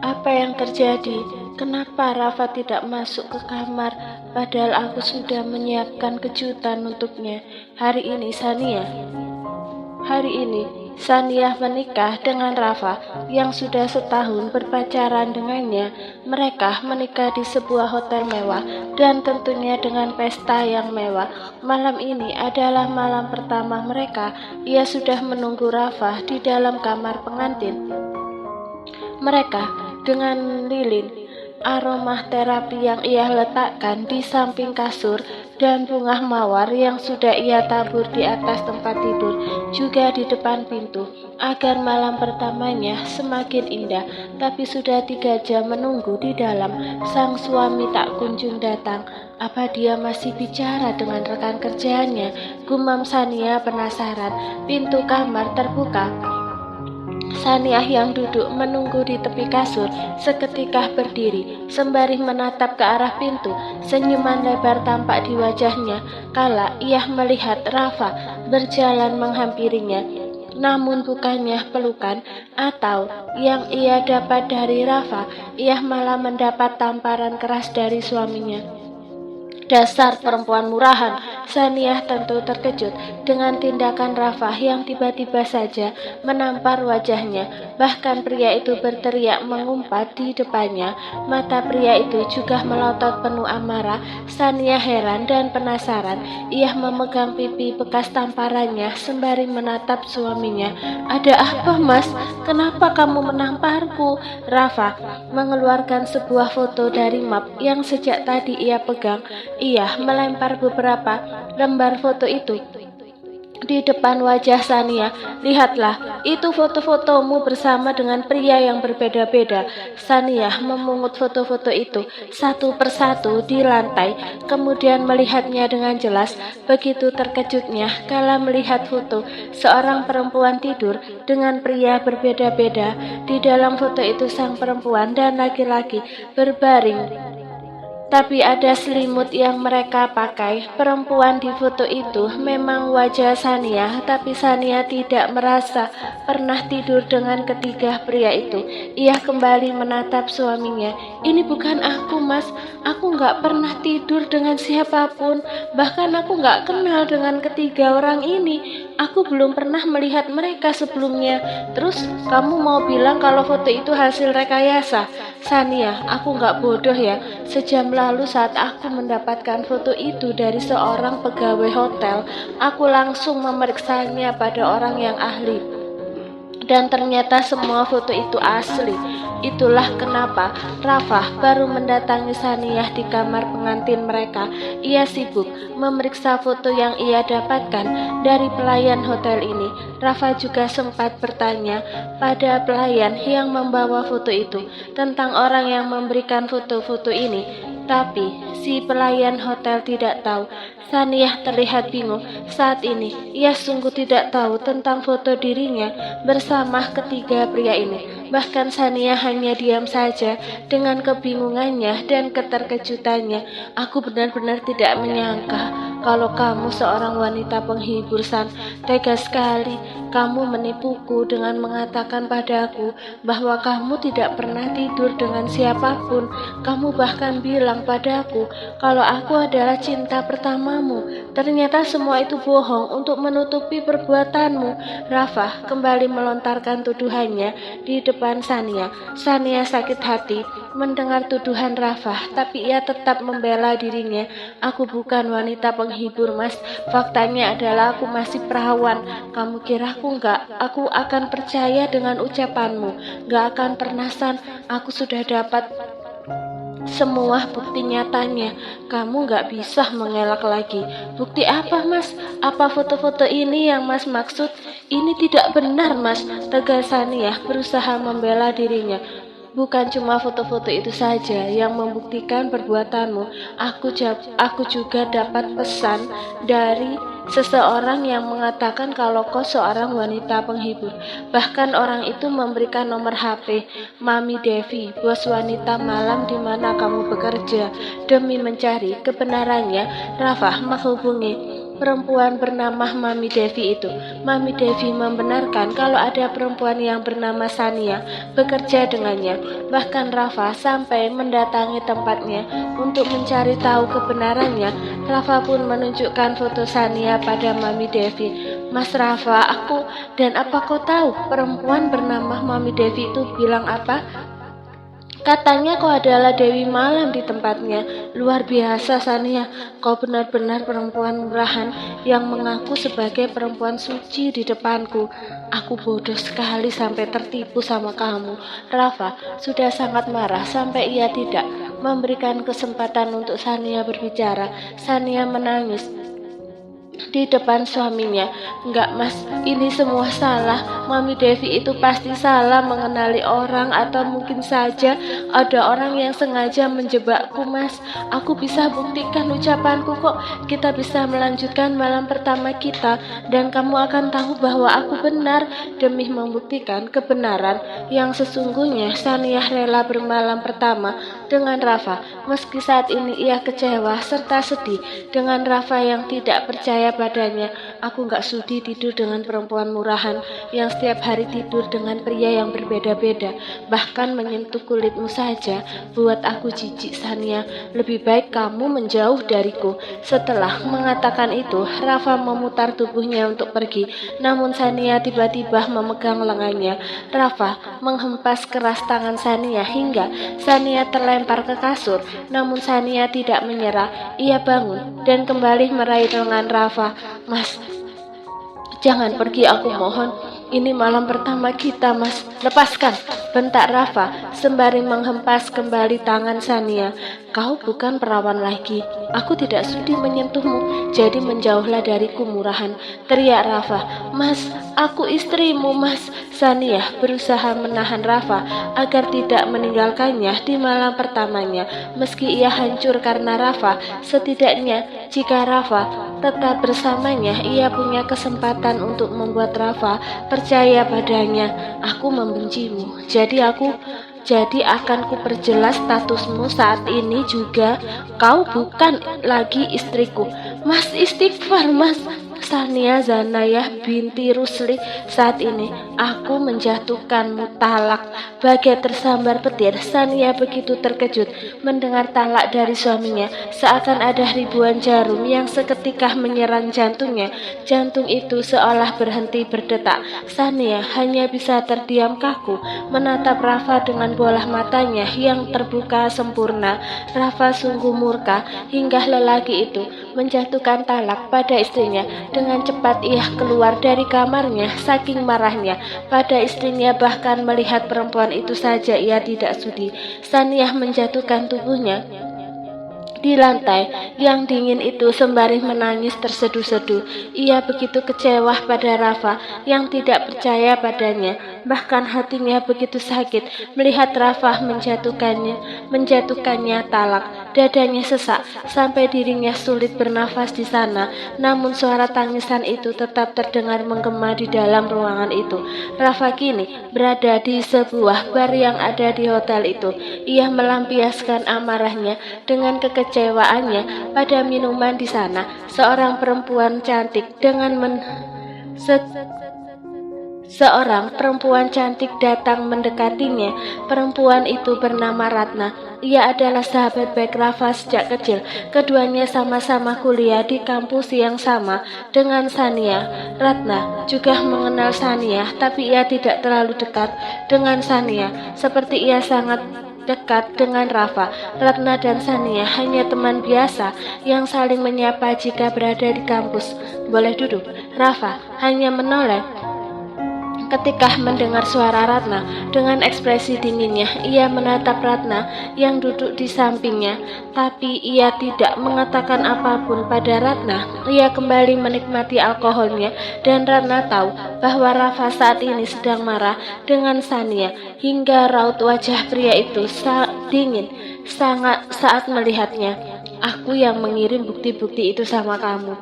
Apa yang terjadi? Kenapa Rafa tidak masuk ke kamar, padahal aku sudah menyiapkan kejutan untuknya. Hari ini Sania menikah dengan Rafa yang sudah setahun berpacaran dengannya. Mereka menikah di sebuah hotel mewah dan tentunya dengan pesta yang mewah. Malam ini adalah malam pertama mereka. Ia sudah menunggu Rafa di dalam kamar pengantin. Mereka dengan lilin aroma terapi yang ia letakkan di samping kasur dan bunga mawar yang sudah ia tabur di atas tempat tidur, juga di depan pintu, agar malam pertamanya semakin indah. Tapi sudah 3 jam menunggu di dalam, sang suami tak kunjung datang. Apa dia masih bicara dengan rekan kerjanya? Gumam Sania penasaran. Pintu kamar terbuka. Saniah yang duduk menunggu di tepi kasur seketika berdiri, sembari menatap ke arah pintu. Senyuman lebar tampak di wajahnya kala ia melihat Rafa berjalan menghampirinya. Namun bukannya pelukan atau yang ia dapat dari Rafa, ia malah mendapat tamparan keras dari suaminya. Dasar perempuan murahan. Saniah tentu terkejut dengan tindakan Rafa yang tiba-tiba saja menampar wajahnya. Bahkan pria itu berteriak mengumpat di depannya. Mata pria itu juga melotot penuh amarah. Saniah heran dan penasaran. Ia memegang pipi bekas tamparannya sembari menatap suaminya. "Ada apa, Mas? Kenapa kamu menamparku?" Rafa mengeluarkan sebuah foto dari map yang sejak tadi ia pegang. Ia melempar beberapa lembar foto itu di depan wajah Sania. "Lihatlah, itu foto-fotomu bersama dengan pria yang berbeda-beda." Sania memungut foto-foto itu satu persatu di lantai, kemudian melihatnya dengan jelas. Begitu terkejutnya kala melihat foto seorang perempuan tidur dengan pria berbeda-beda. Di dalam foto itu sang perempuan dan laki-laki berbaring, tapi ada selimut yang mereka pakai. Perempuan di foto itu memang wajah Sania, tapi Sania tidak merasa pernah tidur dengan ketiga pria itu. Ia kembali menatap suaminya. "Ini bukan aku, Mas. Aku nggak pernah tidur dengan siapapun. Bahkan aku nggak kenal dengan ketiga orang ini. Aku belum pernah melihat mereka sebelumnya. Terus kamu mau bilang kalau foto itu hasil rekayasa?" "Sania, aku nggak bodoh ya. Sejam lalu saat aku mendapatkan foto itu dari seorang pegawai hotel, aku langsung memeriksanya pada orang yang ahli. Dan ternyata semua foto itu asli. Itulah kenapa Rafa baru mendatangi Saniah di kamar pengantin mereka. Ia sibuk memeriksa foto yang ia dapatkan dari pelayan hotel ini. Rafa juga sempat bertanya pada pelayan yang membawa foto itu tentang orang yang memberikan foto-foto ini. Tapi si pelayan hotel tidak tahu. Saniah terlihat bingung. Saat ini ia sungguh tidak tahu tentang foto dirinya bersama ketiga pria ini. Bahkan Sania hanya diam saja dengan kebingungannya dan keterkejutannya. "Aku benar-benar tidak menyangka kalau kamu seorang wanita penghibur, San. Tega sekali kamu menipuku dengan mengatakan padaku bahwa kamu tidak pernah tidur dengan siapapun. Kamu bahkan bilang padaku kalau aku adalah cinta pertamamu. Ternyata semua itu bohong untuk menutupi perbuatanmu." Rafa kembali melontarkan tuduhannya di depan Sania. Sania sakit hati mendengar tuduhan Rafa, tapi ia tetap membela dirinya. "Aku bukan wanita penghibur, Mas. Faktanya adalah aku masih perawan. Kamu kira aku akan percaya dengan ucapanmu? Gak akan pernah, San. Aku sudah dapat semua bukti nyatanya. Kamu gak bisa mengelak lagi." "Bukti apa, Mas? Apa foto-foto ini yang Mas maksud?" "Ini tidak benar, Mas," tegas Sania berusaha membela dirinya. "Bukan cuma foto-foto itu saja yang membuktikan perbuatanmu. Aku juga dapat pesan dari seseorang yang mengatakan kalau kau seorang wanita penghibur. Bahkan orang itu memberikan nomor HP Mami Devi, bos wanita malam di mana kamu bekerja. Demi mencari kebenarannya, Rafa menghubungi perempuan bernama Mami Devi itu. Mami Devi membenarkan kalau ada perempuan yang bernama Sania bekerja dengannya. Bahkan Rafa sampai mendatangi tempatnya untuk mencari tahu kebenarannya. Rafa pun menunjukkan foto Sania pada Mami Devi. Mas Rafa, apa kau tahu perempuan bernama Mami Devi itu bilang apa? Katanya kau adalah Dewi Malam di tempatnya. Luar biasa Sania, kau benar-benar perempuan murahan yang mengaku sebagai perempuan suci di depanku. Aku bodoh sekali sampai tertipu sama kamu. Rafa sudah sangat marah sampai ia tidak memberikan kesempatan untuk Sania berbicara. Sania menangis di depan suaminya. Enggak mas, ini semua salah. Mami Devi itu pasti salah mengenali orang, atau mungkin saja ada orang yang sengaja menjebakku mas. Aku bisa buktikan ucapanku kok. Kita bisa melanjutkan malam pertama kita dan kamu akan tahu bahwa aku benar. Demi membuktikan kebenaran yang sesungguhnya, Sania rela bermalam pertama dengan Rafa. Meski saat ini ia kecewa serta sedih dengan Rafa yang tidak percaya padanya. Aku gak sudi tidur dengan perempuan murahan yang setiap hari tidur dengan pria yang berbeda-beda. Bahkan menyentuh kulitmu saja buat aku jijik Sania. Lebih baik kamu menjauh dariku. Setelah mengatakan itu, Rafa memutar tubuhnya untuk pergi. Namun Sania tiba-tiba memegang lengannya. Rafa menghempas keras tangan Sania hingga Sania terlempar ke kasur. Namun Sania tidak menyerah. Ia bangun dan kembali meraih lengan Rafa. Mas, jangan pergi, aku mohon. Ini malam pertama kita, mas. Lepaskan, bentak Rafa sembari menghempas kembali tangan Sania. Kau bukan perawan lagi. Aku tidak sudi menyentuhmu, jadi menjauhlah dariku murahan, teriak Rafa. Mas, aku istrimu, mas. Sania berusaha menahan Rafa agar tidak meninggalkannya di malam pertamanya. Meski ia hancur karena Rafa, setidaknya jika Rafa tetap bersamanya, ia punya kesempatan untuk membuat Rafa percaya padanya. Aku membencimu, jadi akan kuperjelas statusmu saat ini juga. Kau bukan lagi istriku. Mas, istighfar mas. Sania Zanayah binti Rusli, saat ini aku menjatuhkanmu talak. Bagai tersambar petir, Sania begitu terkejut mendengar talak dari suaminya. Seakan ada ribuan jarum yang seketika menyerang jantungnya. Jantung itu seolah berhenti berdetak. Sania hanya bisa terdiam kaku menatap Rafa dengan bola matanya yang terbuka sempurna. Rafa sungguh murka hingga lelaki itu menjatuhkan talak pada istrinya. Dengan cepat ia keluar dari kamarnya saking marahnya pada istrinya. Bahkan melihat perempuan itu saja ia tidak sudi. Sania menjatuhkan tubuhnya di lantai yang dingin itu sembari menangis terseduh-seduh. Ia begitu kecewa pada Rafa yang tidak percaya padanya. Bahkan hatinya begitu sakit melihat Rafa menjatuhkannya talak. Dadanya sesak sampai dirinya sulit bernafas di sana. Namun suara tangisan itu tetap terdengar menggema di dalam ruangan itu. Rafa kini berada di sebuah bar yang ada di hotel itu. Ia melampiaskan amarahnya dengan kekecewaannya pada minuman di sana. Seorang perempuan cantik Seorang perempuan cantik datang mendekatinya. Perempuan itu bernama Ratna. Ia adalah sahabat baik Rafa sejak kecil. Keduanya sama-sama kuliah di kampus yang sama dengan Sania. Ratna juga mengenal Sania, tapi ia tidak terlalu dekat dengan Sania seperti ia sangat dekat dengan Rafa. Ratna dan Sania hanya teman biasa yang saling menyapa jika berada di kampus. Boleh duduk? Rafa hanya menoleh ketika mendengar suara Ratna. Dengan ekspresi dinginnya, ia menatap Ratna yang duduk di sampingnya, tapi ia tidak mengatakan apapun pada Ratna. Ia kembali menikmati alkoholnya, dan Ratna tahu bahwa Rafa saat ini sedang marah dengan Sania, hingga raut wajah pria itu dingin sangat saat melihatnya. Aku yang mengirim bukti-bukti itu sama kamu,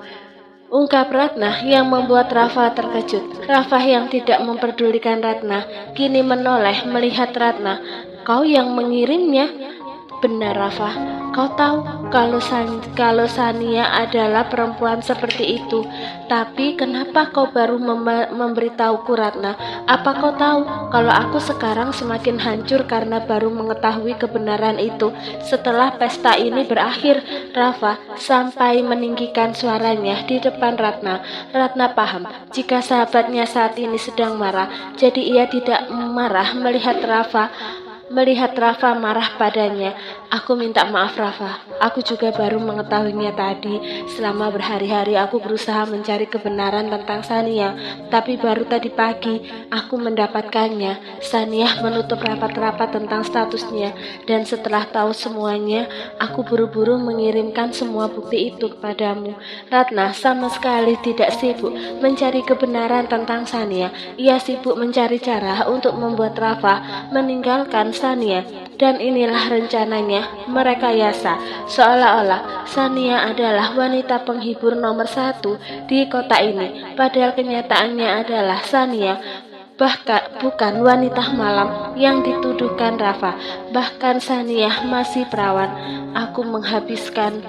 ungkap Ratna yang membuat Rafa terkejut. Rafa yang tidak memperdulikan Ratna kini menoleh melihat Ratna. Kau yang mengirimnya? Benar Rafa, Kau tahu kalau Sania adalah perempuan seperti itu. Tapi kenapa kau baru memberitahuku, Ratna? Apa kau tahu kalau aku sekarang semakin hancur karena baru mengetahui kebenaran itu setelah pesta ini berakhir? Rafa sampai meninggikan suaranya di depan Ratna. Ratna paham jika sahabatnya saat ini sedang marah, jadi ia tidak marah melihat Rafa marah padanya. Aku minta maaf, Rafa. Aku juga baru mengetahuinya tadi. Selama berhari-hari aku berusaha mencari kebenaran tentang Sania, tapi baru tadi pagi aku mendapatkannya. Sania menutup rapat-rapat tentang statusnya, dan setelah tahu semuanya, aku buru-buru mengirimkan semua bukti itu kepadamu. Ratna sama sekali tidak sibuk mencari kebenaran tentang Sania. Ia sibuk mencari cara untuk membuat Rafa meninggalkan Sania, dan inilah rencananya merekayasa seolah-olah Sania adalah wanita penghibur nomor 1 di kota ini, padahal kenyataannya adalah Sania bukan wanita malam yang dituduhkan Rafa. Bahkan Sania masih perawan. Aku menghabiskan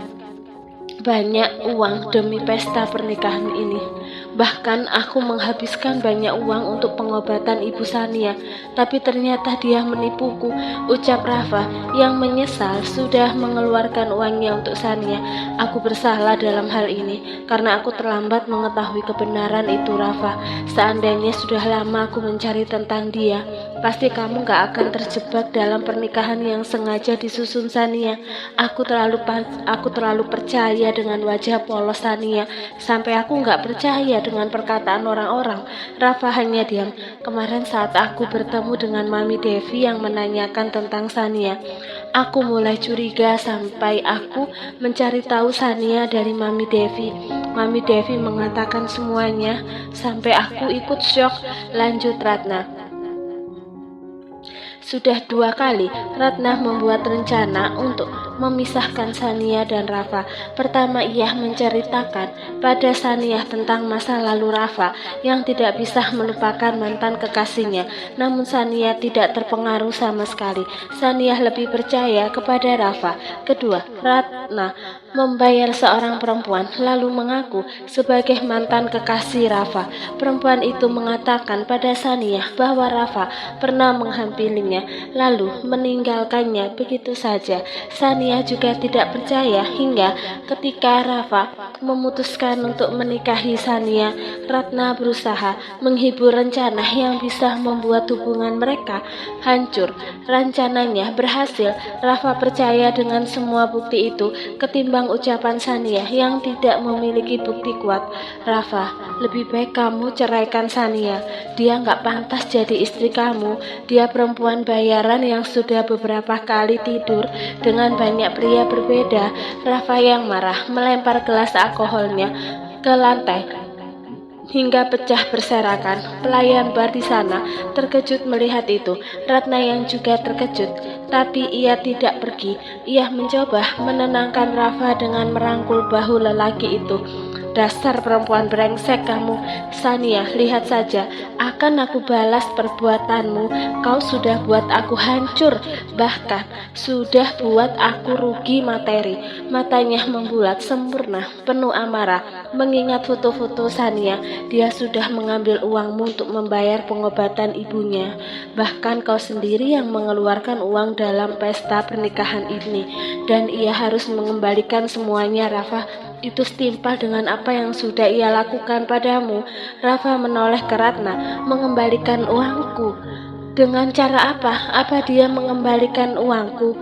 banyak uang demi pesta pernikahan ini. Bahkan aku menghabiskan banyak uang untuk pengobatan ibu Sania, tapi ternyata dia menipuku, ucap Rafa yang menyesal sudah mengeluarkan uangnya untuk Sania. Aku bersalah dalam hal ini karena aku terlambat mengetahui kebenaran itu, Rafa. Seandainya sudah lama aku mencari tentang dia, pasti kamu gak akan terjebak dalam pernikahan yang sengaja disusun Sania. Aku terlalu percaya dengan wajah polos Sania sampai aku gak percaya dengan perkataan orang-orang. Rafa hanya diam. Kemarin saat aku bertemu dengan Mami Devi yang menanyakan tentang Sania, aku mulai curiga sampai aku mencari tahu Sania dari Mami Devi. Mami Devi mengatakan semuanya sampai aku ikut syok, lanjut Ratna. Sudah 2 kali Ratna membuat rencana untuk memisahkan Sania dan Rafa. Pertama, ia menceritakan pada Sania tentang masa lalu Rafa yang tidak bisa melupakan mantan kekasihnya. Namun Sania tidak terpengaruh sama sekali. Sania lebih percaya kepada Rafa. Kedua, Ratna membayar seorang perempuan lalu mengaku sebagai mantan kekasih Rafa. Perempuan itu mengatakan pada Sania bahwa Rafa pernah menghampirinya lalu meninggalkannya begitu saja. Sania juga tidak percaya hingga ketika Rafa memutuskan untuk menikahi Sania, Ratna berusaha menghibur rencana yang bisa membuat hubungan mereka hancur. Rencananya berhasil. Rafa percaya dengan semua bukti itu ketimbang ucapan Sania yang tidak memiliki bukti kuat. Rafa, lebih baik kamu ceraikan Sania. Dia nggak pantas jadi istri kamu. Dia perempuan bayaran yang sudah beberapa kali tidur dengan banyak pria berbeda. Rafa yang marah melempar gelas alkoholnya ke lantai hingga pecah berserakan. Pelayan bar di sana terkejut melihat itu. Ratna yang juga terkejut, tapi ia tidak pergi. Ia mencoba menenangkan Rafa dengan merangkul bahu lelaki itu. Dasar perempuan brengsek kamu, Sania, lihat saja, akan aku balas perbuatanmu. Kau sudah buat aku hancur, bahkan sudah buat aku rugi materi. Matanya membulat sempurna, penuh amarah, mengingat foto-foto Sania. Dia sudah mengambil uangmu untuk membayar pengobatan ibunya. Bahkan kau sendiri yang mengeluarkan uang dalam pesta pernikahan ini, dan ia harus mengembalikan semuanya, Rafa. Itu setimpal dengan apa yang sudah ia lakukan padamu. Rafa menoleh ke Ratna. Mengembalikan uangku? Dengan cara apa? Apa dia mengembalikan uangku?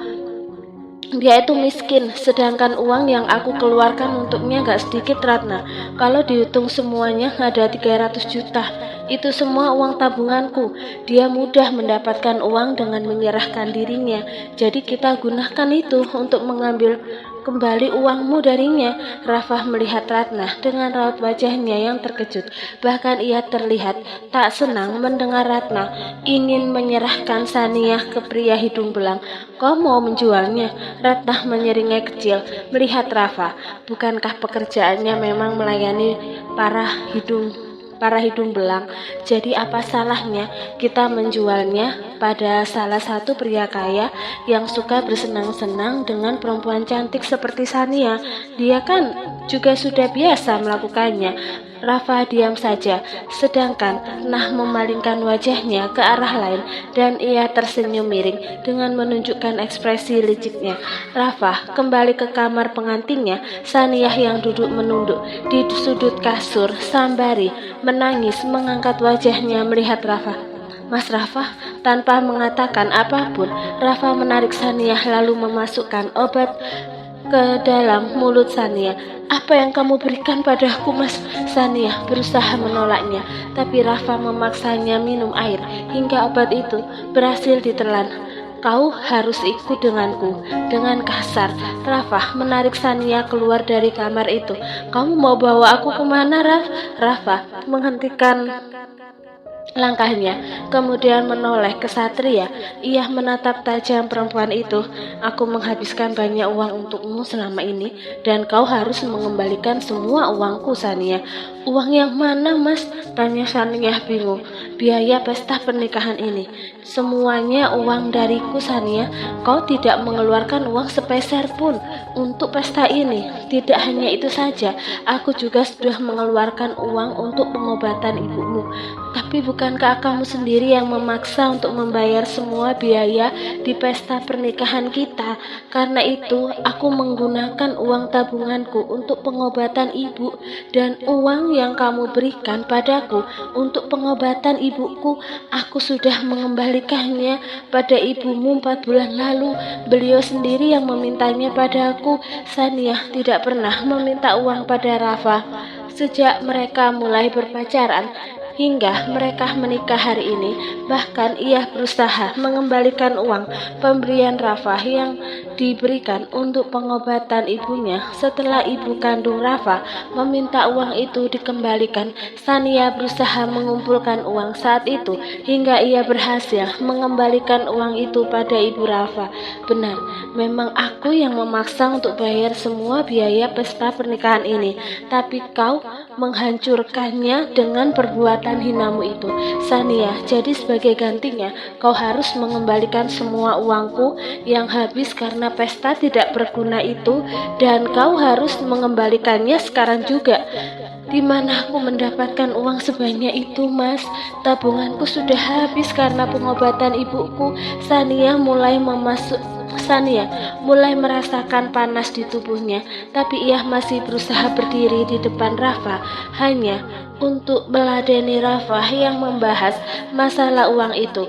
Dia itu miskin, sedangkan uang yang aku keluarkan untuknya gak sedikit, Ratna. Kalau dihitung semuanya ada 300 juta. Itu semua uang tabunganku. Dia mudah mendapatkan uang dengan menyerahkan dirinya. Jadi kita gunakan itu untuk mengambil kembali uangmu darinya. Rafa melihat Ratna dengan raut wajahnya yang terkejut. Bahkan ia terlihat tak senang mendengar Ratna ingin menyerahkan Sania ke pria hidung belang. Kau mau menjualnya? Ratna menyeringai kecil melihat Rafa. Bukankah pekerjaannya memang melayani para hidung para hidung belang. Jadi apa salahnya kita menjualnya pada salah satu pria kaya yang suka bersenang-senang dengan perempuan cantik seperti Sania? Dia kan juga sudah biasa melakukannya. Rafa diam saja, sedangkan Nah memalingkan wajahnya ke arah lain dan ia tersenyum miring dengan menunjukkan ekspresi liciknya. Rafa kembali ke kamar pengantinnya. Saniah yang duduk menunduk di sudut kasur sambari menangis mengangkat wajahnya melihat Rafa. Mas Rafa, tanpa mengatakan apapun, Rafa menarik Saniah lalu memasukkan obat ke dalam mulut Sania. Apa yang kamu berikan padaku, Mas? Sania berusaha menolaknya, tapi Rafa memaksanya minum air hingga obat itu berhasil ditelan. Kau harus ikut denganku. Dengan kasar, Rafa menarik Sania keluar dari kamar itu. Kamu mau bawa aku kemana, Rafa menghentikan langkahnya, kemudian menoleh ke Satria. Ia menatap tajam perempuan itu. Aku menghabiskan banyak uang untukmu selama ini, dan kau harus mengembalikan semua uangku, Sania. Uang yang mana, Mas? Tanya Sania bingung. Biaya pesta pernikahan ini. Semuanya uang dariku, Sania. Kau tidak mengeluarkan uang sepeser pun untuk pesta ini. Tidak hanya itu saja, aku juga sudah mengeluarkan uang untuk pengobatan ibumu. Tapi bukankah kamu sendiri yang memaksa untuk membayar semua biaya di pesta pernikahan kita? Karena itu, aku menggunakan uang tabunganku untuk pengobatan ibu, dan uang yang kamu berikan padaku untuk pengobatan ibuku, aku sudah mengembalikannya pada ibumu 4 bulan lalu. Beliau sendiri yang memintanya padaku. Sania tidak pernah meminta uang pada Rafa sejak mereka mulai berpacaran hingga mereka menikah hari ini. Bahkan ia berusaha mengembalikan uang pemberian Rafa yang diberikan untuk pengobatan ibunya. Setelah ibu kandung Rafa meminta uang itu dikembalikan, Sania berusaha mengumpulkan uang saat itu hingga ia berhasil mengembalikan uang itu pada ibu Rafa. Benar, memang aku yang memaksa untuk bayar semua biaya pesta pernikahan ini, tapi kau menghancurkannya dengan perbuatan hinamu itu, Sania. Jadi sebagai gantinya, kau harus mengembalikan semua uangku yang habis karena pesta tidak berguna itu, dan kau harus mengembalikannya sekarang juga. Di mana aku mendapatkan uang sebanyak itu, Mas? Tabunganku sudah habis karena pengobatan ibuku. Sania mulai merasakan panas di tubuhnya, tapi ia masih berusaha berdiri di depan Rafa hanya untuk meladeni Rafa yang membahas masalah uang itu.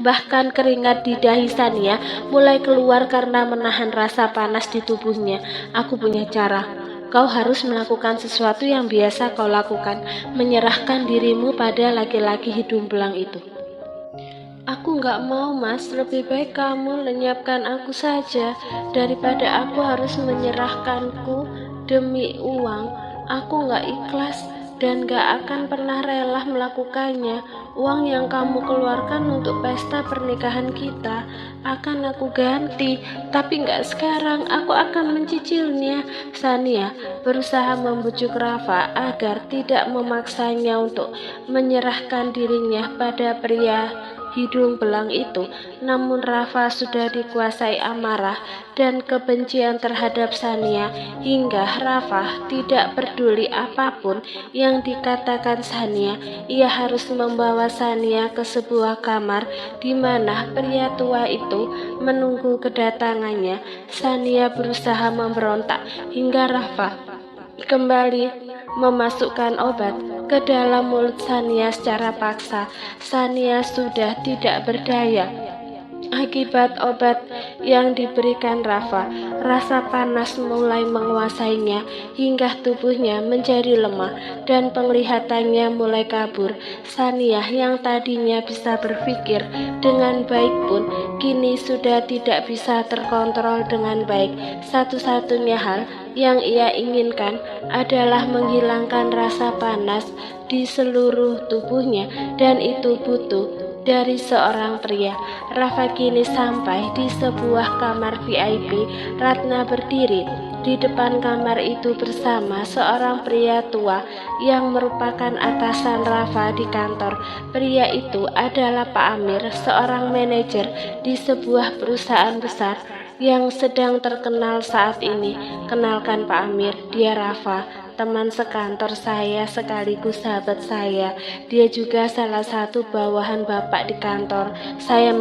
Bahkan keringat di dahi Sania mulai keluar karena menahan rasa panas di tubuhnya. Aku punya cara. Kau harus melakukan sesuatu yang biasa kau lakukan, menyerahkan dirimu pada laki-laki hidung belang itu. Aku nggak mau, Mas. Lebih baik kamu lenyapkan aku saja daripada aku harus menyerahkanku demi uang. Aku nggak ikhlas dan gak akan pernah rela melakukannya. Uang yang kamu keluarkan untuk pesta pernikahan kita akan aku ganti, tapi gak sekarang. Aku akan mencicilnya. Sania berusaha membujuk Rafa agar tidak memaksanya untuk menyerahkan dirinya pada pria hidung belang itu, namun Rafa sudah dikuasai amarah dan kebencian terhadap Sania hingga Rafa tidak peduli apapun yang dikatakan Sania. Ia harus membawa Sania ke sebuah kamar di mana pria tua itu menunggu kedatangannya. Sania berusaha memberontak hingga Rafa kembali memasukkan obat ke dalam mulut Sania secara paksa. Sania sudah tidak berdaya akibat obat yang diberikan Rafa. Rasa panas mulai menguasainya hingga tubuhnya menjadi lemah dan penglihatannya mulai kabur. Sania yang tadinya bisa berpikir dengan baik pun kini sudah tidak bisa terkontrol dengan baik. Satu-satunya hal yang ia inginkan adalah menghilangkan rasa panas di seluruh tubuhnya, dan itu butuh dari seorang pria. Rafa kini sampai di sebuah kamar VIP. Ratna berdiri di depan kamar itu bersama seorang pria tua yang merupakan atasan Rafa di kantor. Pria itu adalah Pak Amir, seorang manajer di sebuah perusahaan besar yang sedang terkenal saat ini. Kenalkan Pak Amir, dia Rafa, teman sekantor saya sekaligus sahabat saya. Dia juga salah satu bawahan Bapak di kantor. Saya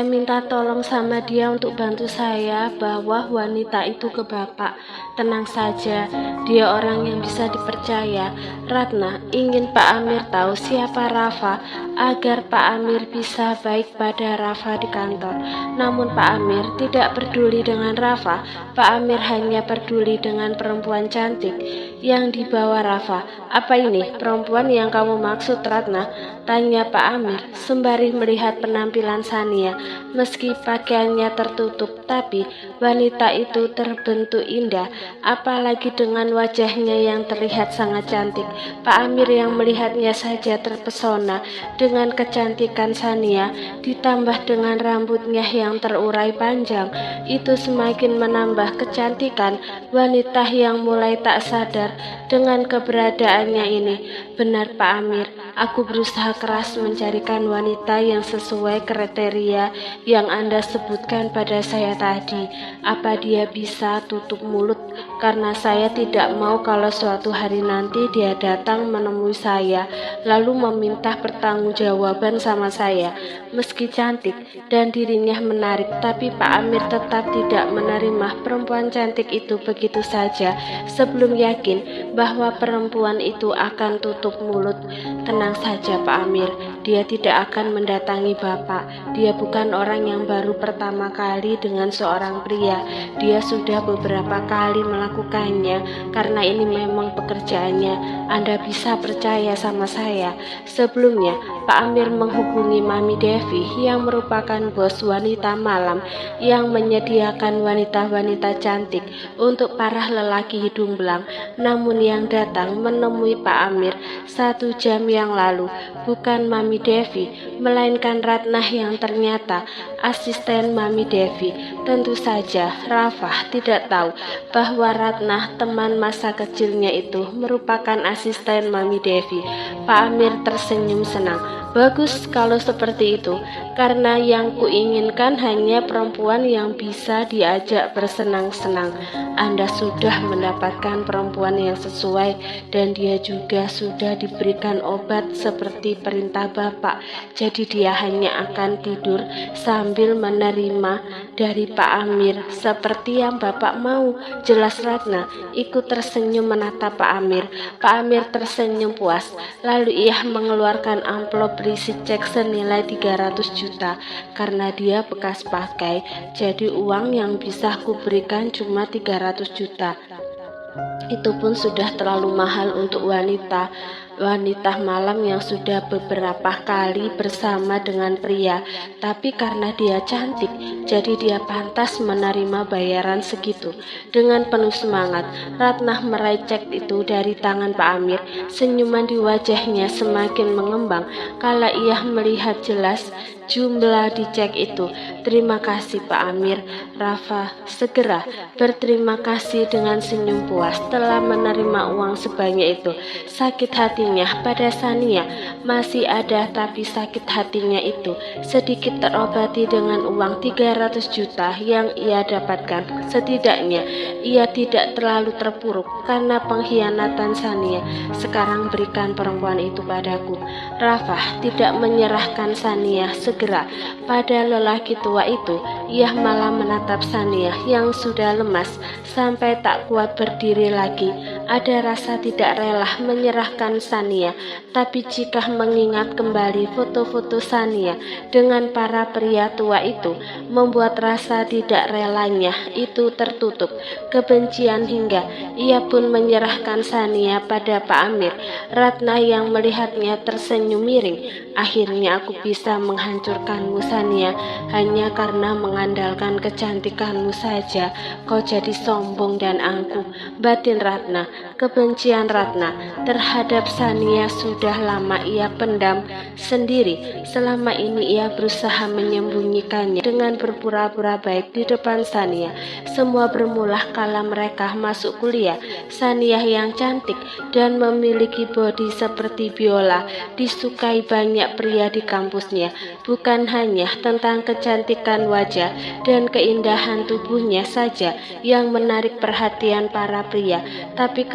minta tolong sama dia untuk bantu saya bawa wanita itu ke Bapak. Tenang saja, dia orang yang bisa dipercaya. Ratna ingin Pak Amir tahu siapa Rafa agar Pak Amir bisa baik pada Rafa di kantor. Namun Pak Amir tidak peduli dengan Rafa. Pak Amir hanya peduli dengan perempuan cantik yang dibawa Rafa. Apa ini perempuan yang kamu maksud, Ratna? Tanya Pak Amir sembari melihat penampilan Sania. Meski pakaiannya tertutup, tapi wanita itu terbentuk indah, apalagi dengan wajahnya yang terlihat sangat cantik. Pak Amir yang melihatnya saja terpesona dengan kecantikan Sania, ditambah dengan rambutnya yang terurai panjang. Itu semakin menambah kecantikan wanita yang mulai tak sadar dengan keberadaannya ini. Benar Pak Amir, aku berusaha keras mencarikan wanita yang sesuai kriteria yang Anda sebutkan pada saya tadi. Apa dia bisa tutup mulut? Karena saya tidak mau kalau suatu hari nanti dia datang menemui saya lalu meminta pertanggungjawaban sama saya. Meski cantik dan dirinya menarik, tapi Pak Amir tetap tidak menerima perempuan cantik itu begitu saja sebelum yakin bahwa perempuan itu akan tutup mulut. Tenang saja Pak Amir, dia tidak akan mendatangi Bapak. Dia bukan orang yang baru pertama kali dengan seorang pria. Dia sudah beberapa kali melakukannya karena ini memang pekerjaannya. Anda bisa percaya sama saya. Sebelumnya, Pak Amir menghubungi Mami Devi yang merupakan bos wanita malam yang menyediakan wanita-wanita cantik untuk para lelaki hidung belang. Namun yang datang menemui Pak Amir 1 jam yang lalu bukan Mami Devi, melainkan Ratna yang ternyata asisten Mami Devi. Tentu saja Rafa tidak tahu bahwa Ratna, teman masa kecilnya itu, merupakan asisten Mami Devi. Pak Amir tersenyum senang. Bagus kalau seperti itu, karena yang kuinginkan hanya perempuan yang bisa diajak bersenang-senang. Anda sudah mendapatkan perempuan yang sesuai dan dia juga sudah diberikan obat seperti perintah Bapak. Jadi dia hanya akan tidur sambil menerima dari Pak Amir seperti yang Bapak mau. Jelas Ratna ikut tersenyum menatap Pak Amir. Pak Amir tersenyum puas, lalu ia mengeluarkan amplop berisi cek senilai 300 juta. Karena dia bekas pakai, jadi uang yang bisa kuberikan cuma 300 juta. Itu pun sudah terlalu mahal untuk wanita malam yang sudah beberapa kali bersama dengan pria. Tapi karena dia cantik, jadi dia pantas menerima bayaran segitu. Dengan penuh semangat, Ratna meraih cek itu dari tangan Pak Amir. Senyuman di wajahnya semakin mengembang kala ia melihat jelas jumlah di cek itu. Terima kasih Pak Amir. Rafa segera berterima kasih dengan senyum puas telah menerima uang sebanyak itu. Sakit hatinya pada Sania masih ada, tapi sakit hatinya itu sedikit terobati dengan uang 300 juta yang ia dapatkan. Setidaknya ia tidak terlalu terpuruk karena pengkhianatan Sania. Sekarang berikan perempuan itu padaku. Rafa tidak menyerahkan Sania segera pada lelaki tua itu. Ia malah menatap Sania yang sudah lemas sampai tak kuat berdiri lagi. Ada rasa tidak rela menyerahkan Sania, tapi jika mengingat kembali foto-foto Sania dengan para pria tua itu, membuat rasa tidak relanya itu tertutup kebencian hingga ia pun menyerahkan Sania pada Pak Amir. Ratna yang melihatnya tersenyum miring. Akhirnya aku bisa menghancurkanmu Sania, hanya karena mengandalkan kecantikanmu saja kau jadi sombong dan angkuh. Batin Ratna kebencian Ratna terhadap Sania sudah lama ia pendam sendiri. Selama ini ia berusaha menyembunyikannya dengan berpura-pura baik di depan Sania. Semua bermula kala mereka masuk kuliah. Sania yang cantik dan memiliki bodi seperti biola disukai banyak pria di kampusnya. Bukan hanya tentang kecantikan wajah dan keindahan tubuhnya saja yang menarik perhatian para pria, tapi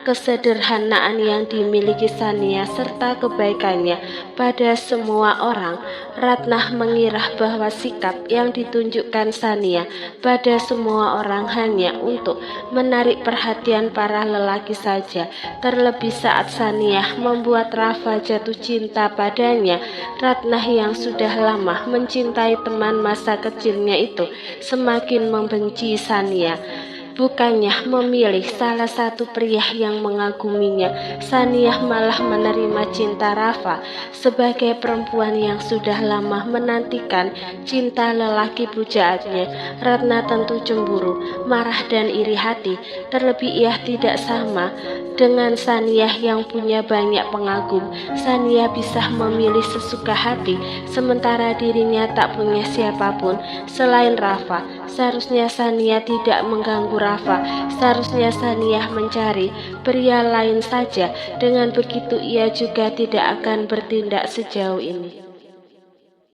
kesederhanaan yang dimiliki Sania serta kebaikannya pada semua orang. Ratna mengira bahwa sikap yang ditunjukkan Sania pada semua orang hanya untuk menarik perhatian para lelaki saja. Terlebih saat Sania membuat Rafa jatuh cinta padanya, Ratna yang sudah lama mencintai teman masa kecilnya itu semakin membenci Sania. Bukannya memilih salah satu pria yang mengaguminya, Sania malah menerima cinta Rafa. Sebagai perempuan yang sudah lama menantikan cinta lelaki pujaannya, Ratna tentu cemburu, marah dan iri hati. Terlebih ia tidak sama dengan Sania yang punya banyak pengagum. Sania bisa memilih sesuka hati, sementara dirinya tak punya siapapun selain Rafa. Seharusnya Sania tidak mengganggu Rafa. Seharusnya Sania mencari pria lain saja. Dengan begitu ia juga tidak akan bertindak sejauh ini.